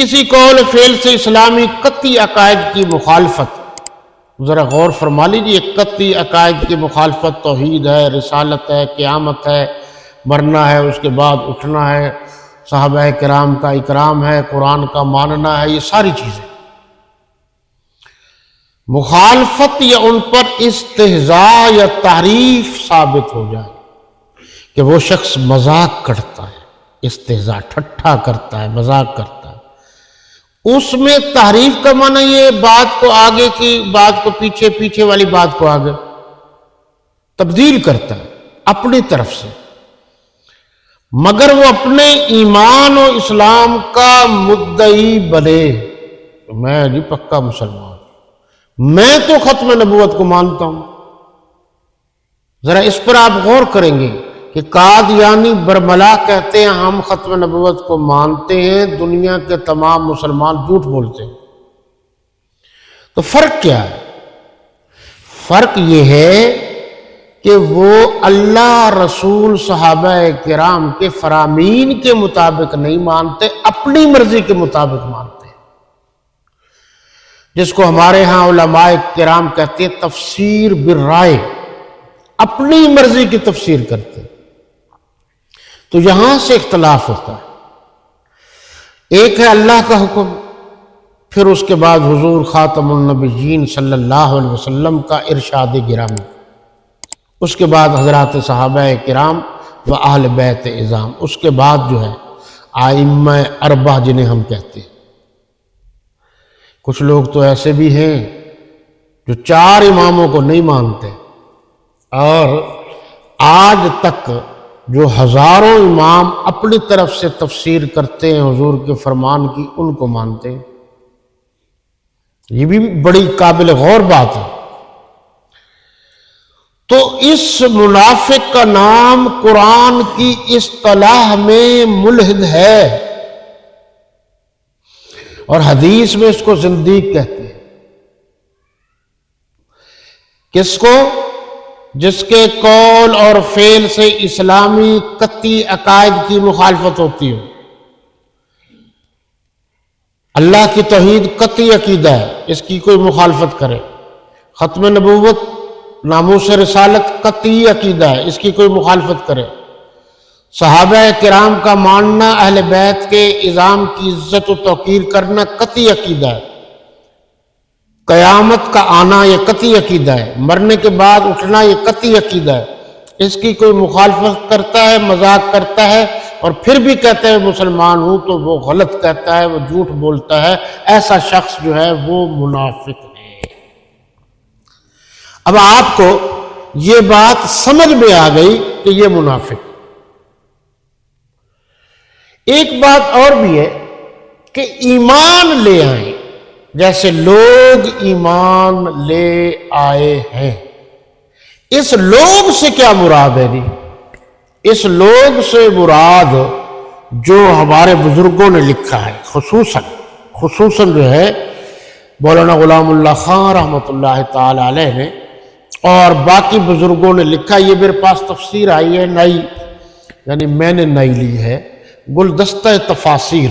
کسی قول فعل سے اسلامی قطعی عقائد کی مخالفت، ذرا غور فرما لیجیے، قطعی عقائد کی مخالفت توحید ہے، رسالت ہے، قیامت ہے، مرنا ہے، اس کے بعد اٹھنا ہے، صحابہ کرام کا اکرام ہے، قرآن کا ماننا ہے، یہ ساری چیزیں مخالفت یا ان پر استہزاء یا تعریف ثابت ہو جائے کہ وہ شخص مذاق کرتا ہے، استہزاء ٹھٹھا کرتا ہے، مذاق کرتا ہے، اس میں تحریف کا معنی یہ بات کو آگے کی بات کو پیچھے، پیچھے والی بات کو آگے تبدیل کرتا ہے اپنی طرف سے، مگر وہ اپنے ایمان و اسلام کا مدعی بنے، میں جی پکا مسلمان، میں تو ختم نبوت کو مانتا ہوں۔ ذرا اس پر آپ غور کریں گے کہ قادیانی برملا کہتے ہیں ہم ختم نبوت کو مانتے ہیں، دنیا کے تمام مسلمان جھوٹ بولتے ہیں۔ تو فرق کیا ہے؟ فرق یہ ہے کہ وہ اللہ، رسول، صحابہ کرام کے فرامین کے مطابق نہیں مانتے، اپنی مرضی کے مطابق مانتے ہیں، جس کو ہمارے ہاں علماء کرام کہتے ہیں تفسیر بالرائے، اپنی مرضی کی تفسیر کرتے ہیں۔ تو یہاں سے اختلاف ہوتا ہے، ایک ہے اللہ کا حکم، پھر اس کے بعد حضور خاتم النبیین صلی اللہ علیہ وسلم کا ارشاد گرامی، اس کے بعد حضرات صحابہ کرام و اہل بیت اعظام، اس کے بعد جو ہے ائمہ اربعہ جنہیں ہم کہتے ہیں۔ کچھ لوگ تو ایسے بھی ہیں جو 4 اماموں کو نہیں مانتے، اور آج تک جو ہزاروں امام اپنی طرف سے تفسیر کرتے ہیں حضور کے فرمان کی، ان کو مانتے ہیں۔ یہ بھی بڑی قابل غور بات ہے۔ تو اس منافق کا نام قرآن کی اصطلاح میں ملحد ہے، اور حدیث میں اس کو زندیق کہتے ہیں۔ کس کو؟ جس کے قول اور فعل سے اسلامی قطعی عقائد کی مخالفت ہوتی ہو۔ اللہ کی توحید قطعی عقیدہ ہے، اس کی کوئی مخالفت کرے، ختم نبوت، ناموس رسالت قطعی عقیدہ ہے، اس کی کوئی مخالفت کرے، صحابہ کرام کا ماننا، اہل بیت کے اعظام کی عزت و توقیر کرنا قطعی عقیدہ ہے، قیامت کا آنا یہ قطعی عقیدہ ہے، مرنے کے بعد اٹھنا یہ قطعی عقیدہ ہے، اس کی کوئی مخالفت کرتا ہے، مذاق کرتا ہے، اور پھر بھی کہتا ہے مسلمان ہوں، تو وہ غلط کہتا ہے، وہ جھوٹ بولتا ہے، ایسا شخص جو ہے وہ منافق ہے۔ اب آپ کو یہ بات سمجھ میں آ گئی کہ یہ منافق۔ ایک بات اور بھی ہے کہ ایمان لے آئیں، جیسے لوگ ایمان لے آئے ہیں، اس لوگ سے کیا مراد ہے؟ اس لوگ سے مراد جو ہمارے بزرگوں نے لکھا ہے، خصوصاً جو ہے مولانا غلام اللہ خان رحمۃ اللہ تعالی علیہ نے، اور باقی بزرگوں نے لکھا۔ یہ میرے پاس تفسیر آئی ہے نئی، یعنی میں نے نئی لی ہے، گلدستہ تفاسیر،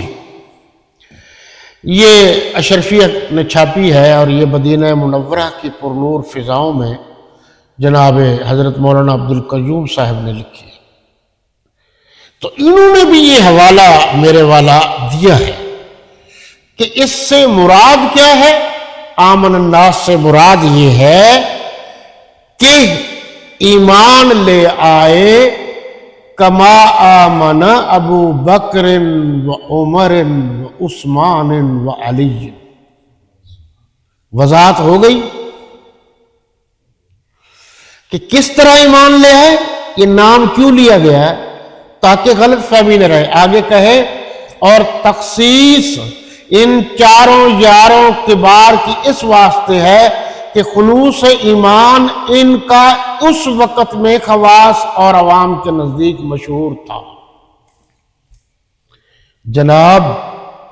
یہ اشرفیہ نے چھاپی ہے، اور یہ مدینہ منورہ کی پرنور فضاؤں میں جناب حضرت مولانا عبدالقیوم صاحب نے لکھی ہے۔ تو انہوں نے بھی یہ حوالہ میرے والا دیا ہے کہ اس سے مراد کیا ہے؟ آمن الناس سے مراد یہ ہے کہ ایمان لے آئے کما آمن ابو بکر و عمر و عثمان و علی۔ وضاحت ہو گئی کہ کس طرح ایمان لے آئے، یہ نام کیوں لیا گیا ہے تاکہ غلط فہمی نہ رہے۔ آگے کہے اور تخصیص ان 4 یاروں کبار کی اس واسطے ہے کہ خلوص ایمان ان کا اس وقت میں خواص اور عوام کے نزدیک مشہور تھا۔ جناب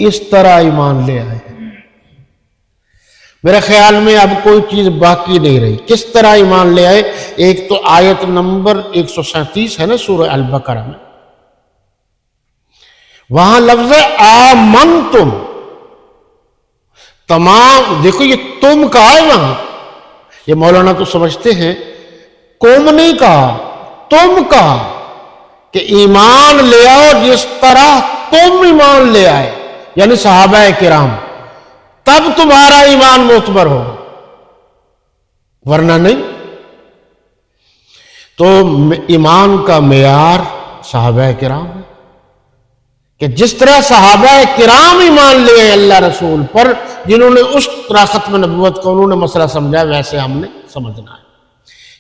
اس طرح ایمان لے آئے، میرے خیال میں اب کوئی چیز باقی نہیں رہی۔ کس طرح ایمان لے آئے؟ ایک تو آیت نمبر 137 ہے نا سورہ البقرہ میں، وہاں لفظ ہے آمنتم، تمام دیکھو یہ تم کہا ہے وہاں، یہ مولانا تو سمجھتے ہیں قوم نہیں کہا، تم کہا کہ ایمان لے آؤ جس طرح تم ایمان لے آئے، یعنی صحابہ کرام، تب تمہارا ایمان معتبر ہو، ورنہ نہیں۔ تو ایمان کا معیار صحابہ کرام ہے کہ جس طرح صحابہ کرام ایمان لے آئے اللہ رسول پر، جنہوں نے اس طرح ختم نبوت کو انہوں نے مسئلہ سمجھا، ویسے ہم نے سمجھنا ہے۔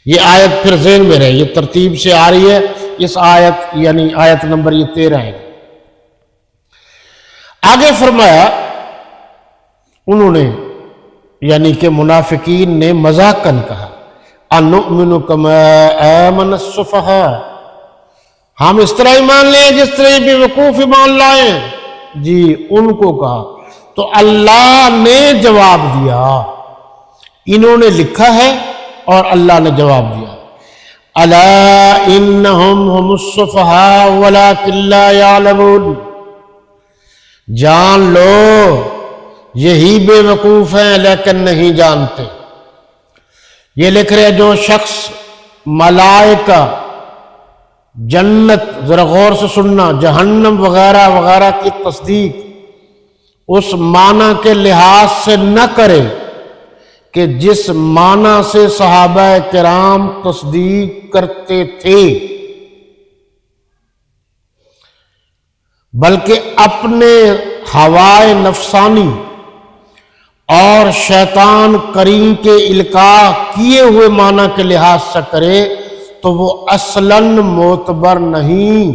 یہ آیت پھر ذہن میں رہے، یہ ترتیب سے آ رہی ہے، اس آیت یعنی آیت نمبر یہ 13 ہے۔ آگے فرمایا انہوں نے یعنی کہ منافقین نے مذاقاً کہا اَنُؤْمِنُ كَمَا آمَنَ السُّفَهَاءُ، ہم اس طرح ایمان لیں جس طرح بے وقوف ایمان لائیں۔ جی ان کو کہا تو اللہ نے جواب دیا، انہوں نے لکھا ہے اور اللہ نے جواب دیا، أَلَا إِنَّهُمْ هُمُ السُّفَهَاءُ وَلَكِنْ لَا يَعْلَمُونَ، جان لو یہی بے وقوف ہیں لیکن نہیں جانتے۔ یہ لکھ رہے جو شخص ملائکہ، جنت، ذرا غور سے سننا، جہنم وغیرہ وغیرہ کی تصدیق اس معنی کے لحاظ سے نہ کرے کہ جس معنی سے صحابہ کرام تصدیق کرتے تھے، بلکہ اپنے ہوائے نفسانی اور شیطان کریم کے القاء کیے ہوئے معنی کے لحاظ سے کرے تو وہ اصلاً معتبر نہیں۔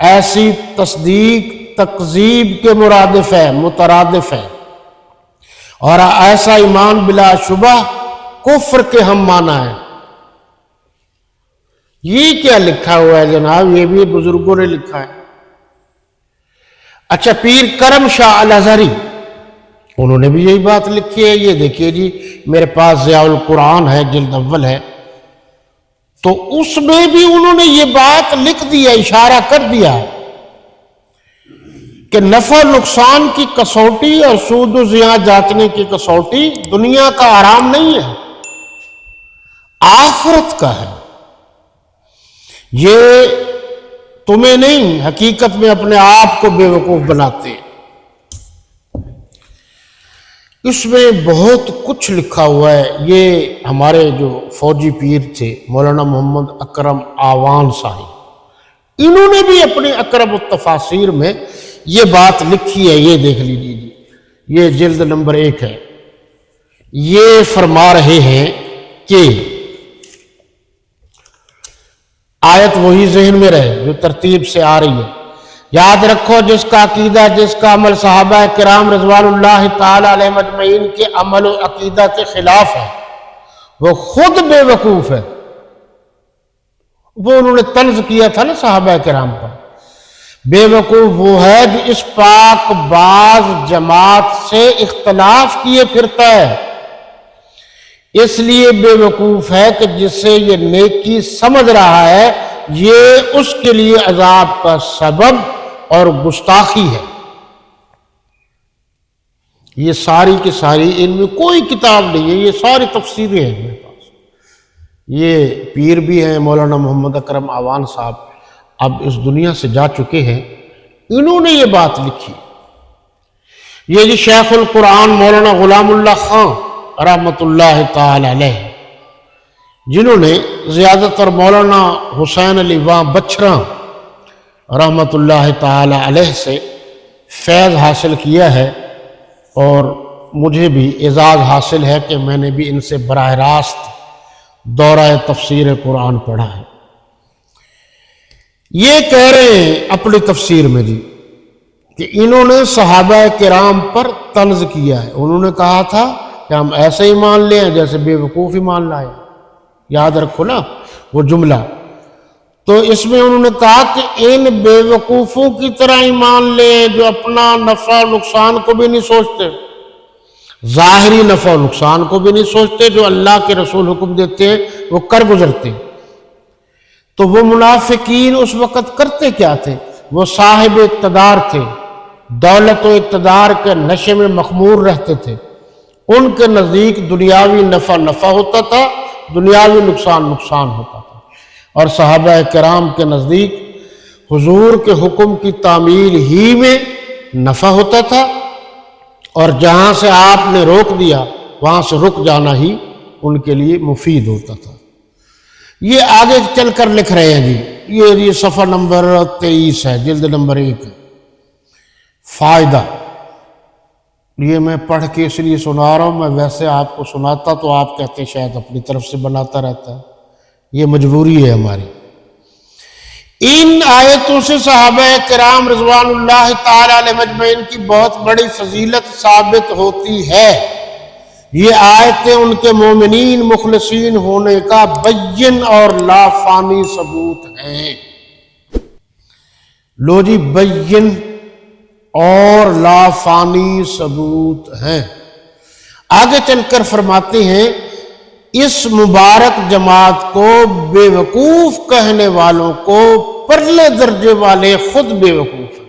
ایسی تصدیق تکذیب کے مرادف ہے، مترادف ہے، اور ایسا ایمان بلا شبہ کفر کے ہم معنی ہے۔ یہ کیا لکھا ہوا ہے جناب؟ یہ بھی بزرگوں نے لکھا ہے۔ اچھا، پیر کرم شاہ الازہری انہوں نے بھی یہی بات لکھی ہے۔ یہ دیکھیے جی، میرے پاس ضیاء القرآن ہے، جلد اول ہے، تو اس میں بھی انہوں نے یہ بات لکھ دیا، اشارہ کر دیا کہ نفع و نقصان کی کسوٹی اور سود و زیاں جاچنے کی کسوٹی دنیا کا آرام نہیں ہے، آخرت کا ہے۔ یہ تمہیں نہیں، حقیقت میں اپنے آپ کو بے وقوف بناتے ہیں۔ اس میں بہت کچھ لکھا ہوا ہے۔ یہ ہمارے جو فوجی پیر تھے مولانا محمد اکرم آوان صاحب، انہوں نے بھی اپنے اقرب التفاسیر میں یہ بات لکھی ہے۔ یہ دیکھ لیجیے جی، یہ جلد نمبر 1 ہے۔ یہ فرما رہے ہیں کہ آیت وہی ذہن میں رہے جو ترتیب سے آ رہی ہے، یاد رکھو جس کا عقیدہ، جس کا عمل صحابہ کرام رضوان اللہ تعالی علیہ مجمعین کے عمل و عقیدہ کے خلاف ہے، وہ خود بے وقوف ہے۔ وہ انہوں نے طنز کیا تھا نا صحابہ کرام پر، بے وقوف وہ ہے جو اس پاک باز جماعت سے اختلاف کیے پھرتا ہے، اس لیے بے وقوف ہے کہ جس سے یہ نیکی سمجھ رہا ہے یہ اس کے لیے عذاب کا سبب اور گستاخی ہے۔ یہ ساری کی ساری، ان میں کوئی کتاب نہیں ہے، یہ ساری تفسیریں ہیں میرے پاس۔ یہ پیر بھی ہیں مولانا محمد اکرم آوان صاحب، اب اس دنیا سے جا چکے ہیں، انہوں نے یہ بات لکھی۔ یہ جی شیخ القرآن مولانا غلام اللہ خان رحمۃ اللہ تعالی علیہ، جنہوں نے زیادہ تر مولانا حسین علی واں بچھراں رحمۃ اللہ تعالی علیہ سے فیض حاصل کیا ہے، اور مجھے بھی اعزاز حاصل ہے کہ میں نے بھی ان سے براہ راست دورہ تفسیر قرآن پڑھا ہے۔ یہ کہہ رہے ہیں اپنی تفسیر میں جی کہ انہوں نے صحابہ کرام پر طنز کیا ہے۔ انہوں نے کہا تھا کہ ہم ایسے ایمان لیں جیسے بے وقوف ایمان لائے، یاد رکھو نا وہ جملہ۔ تو اس میں انہوں نے کہا کہ ان بے وقوفوں کی طرح ایمان لیں جو اپنا نفع و نقصان کو بھی نہیں سوچتے، ظاہری نفع و نقصان کو بھی نہیں سوچتے، جو اللہ کے رسول حکم دیتے ہیں وہ کر گزرتے۔ تو وہ منافقین اس وقت کرتے کیا تھے؟ وہ صاحب اقتدار تھے، دولت و اقتدار کے نشے میں مخمور رہتے تھے، ان کے نزدیک دنیاوی نفع نفع ہوتا تھا، دنیاوی نقصان نقصان ہوتا تھا، اور صحابہ کرام کے نزدیک حضور کے حکم کی تعمیل ہی میں نفع ہوتا تھا، اور جہاں سے آپ نے روک دیا وہاں سے رک جانا ہی ان کے لیے مفید ہوتا تھا۔ یہ آگے چل کر لکھ رہے ہیں جی، یہ صفحہ نمبر 23 ہے، جلد نمبر 1 ہے۔ فائدہ یہ میں پڑھ کے اس لیے سنا رہا ہوں، میں ویسے آپ کو سناتا تو آپ کہتے شاید اپنی طرف سے بناتا رہتا ہے، یہ مجبوری ہے ہماری۔ ان آیتوں سے صحابہ کرام رضوان اللہ تعالی علیہ مجمعین کی بہت بڑی فضیلت ثابت ہوتی ہے۔ یہ آیتیں ان کے مومنین مخلصین ہونے کا بین اور لافانی ثبوت ہیں۔ لو جی، بین اور لافانی ثبوت ہیں۔ آگے چل کر فرماتے ہیں، اس مبارک جماعت کو بے وقوف کہنے والوں کو پرلے درجے والے خود بے وقوف ہیں۔